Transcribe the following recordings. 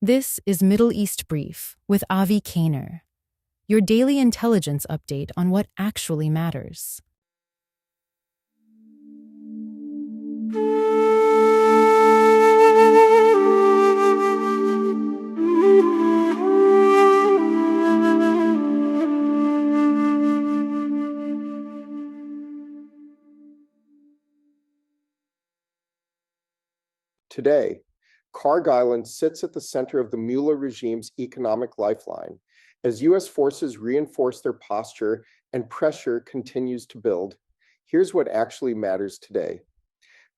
This is Middle East Brief with Avi Kaner, your daily intelligence update on what actually matters. Today, Kharg Island sits at the center of the Mullah regime's economic lifeline as U.S. forces reinforce their posture and pressure continues to build. Here's what actually matters today.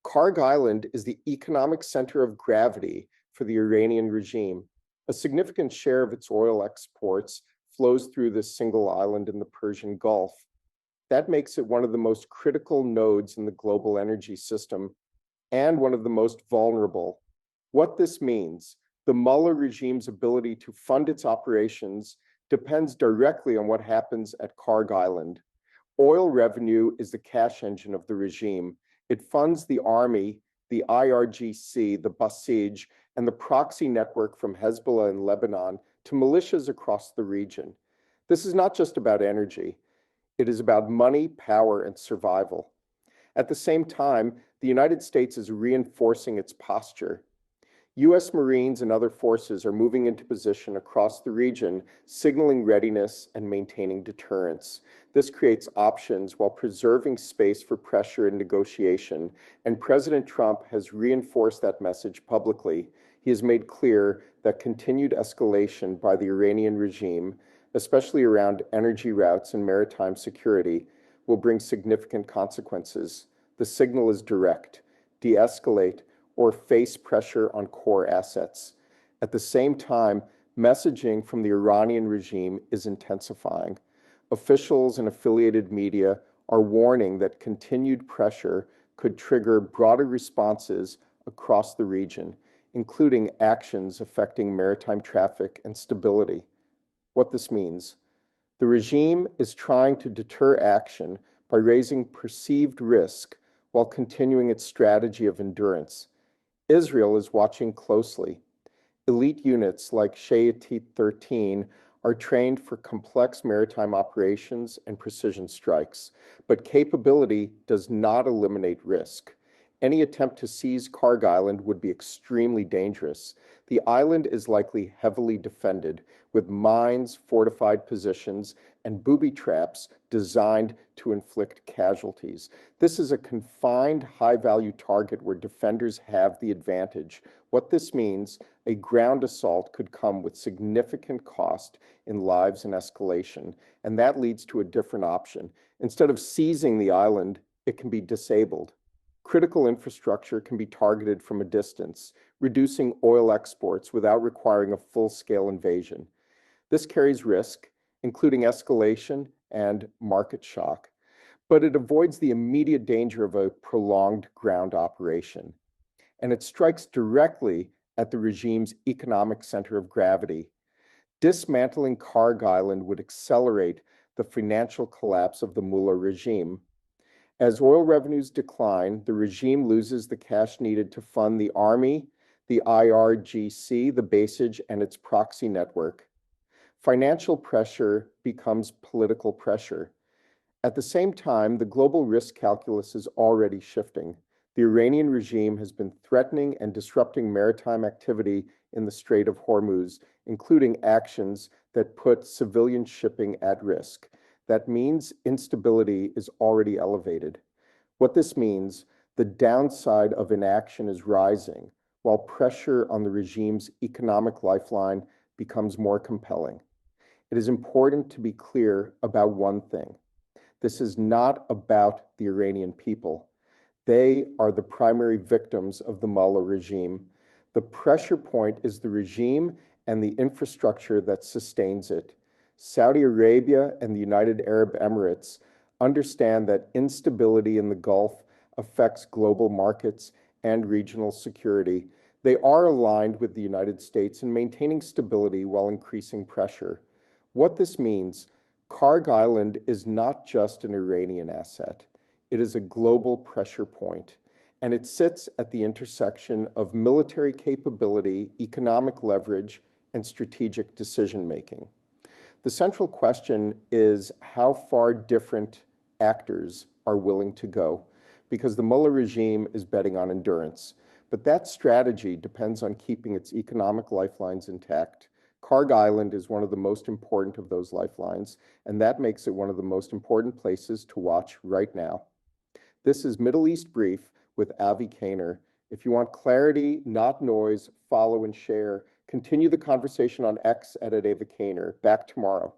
Kharg Island is the economic center of gravity for the Iranian regime. A significant share of its oil exports flows through this single island in the Persian Gulf. That makes it one of the most critical nodes in the global energy system and one of the most vulnerable. What this means, the Mullah regime's ability to fund its operations depends directly on what happens at Kharg Island. Oil revenue is the cash engine of the regime. It funds the army, the IRGC, the Basij, and the proxy network from Hezbollah in Lebanon to militias across the region. This is not just about energy. It is about money, power, and survival. At the same time, the United States is reinforcing its posture. U.S. Marines and other forces are moving into position across the region, signaling readiness and maintaining deterrence. This creates options while preserving space for pressure and negotiation, and President Trump has reinforced that message publicly. He has made clear that continued escalation by the Iranian regime, especially around energy routes and maritime security, will bring significant consequences. The signal is direct: de-escalate or face pressure on core assets. At the same time, messaging from the Iranian regime is intensifying. Officials and affiliated media are warning that continued pressure could trigger broader responses across the region, including actions affecting maritime traffic and stability. What this means: the regime is trying to deter action by raising perceived risk while continuing its strategy of endurance. Israel is watching closely. Elite units like Shayatit 13 are trained for complex maritime operations and precision strikes, but capability does not eliminate risk. Any attempt to seize Kharg Island would be extremely dangerous. The island is likely heavily defended, with mines, fortified positions, and booby traps designed to inflict casualties. This is a confined, high-value target where defenders have the advantage. What this means, a ground assault could come with significant cost in lives and escalation, and that leads to a different option. Instead of seizing the island, it can be disabled. Critical infrastructure can be targeted from a distance, reducing oil exports without requiring a full-scale invasion. This carries risk, including escalation and market shock, but it avoids the immediate danger of a prolonged ground operation. And it strikes directly at the regime's economic center of gravity. Dismantling Kharg Island would accelerate the financial collapse of the Mullah regime. As oil revenues decline, the regime loses the cash needed to fund the army, the IRGC, the Basij, and its proxy network. Financial pressure becomes political pressure. At the same time, the global risk calculus is already shifting. The Iranian regime has been threatening and disrupting maritime activity in the Strait of Hormuz, including actions that put civilian shipping at risk. That means instability is already elevated. What this means, the downside of inaction is rising, while pressure on the regime's economic lifeline becomes more compelling. It is important to be clear about one thing. This is not about the Iranian people. They are the primary victims of the Mullah regime. The pressure point is the regime and the infrastructure that sustains it. Saudi Arabia and the United Arab Emirates understand that instability in the Gulf affects global markets and regional security. They are aligned with the United States in maintaining stability while increasing pressure. What this means, Kharg Island is not just an Iranian asset. It is a global pressure point. and it sits at the intersection of military capability, economic leverage, and strategic decision-making. The central question is how far different actors are willing to go, because the Mullah regime is betting on endurance. But that strategy depends on keeping its economic lifelines intact. Kharg Island is one of the most important of those lifelines, and that makes it one of the most important places to watch right now. This is Middle East Brief with Avi Kaner. If you want clarity, not noise, follow and share. Continue the conversation on X at Ava Kaner. Back tomorrow.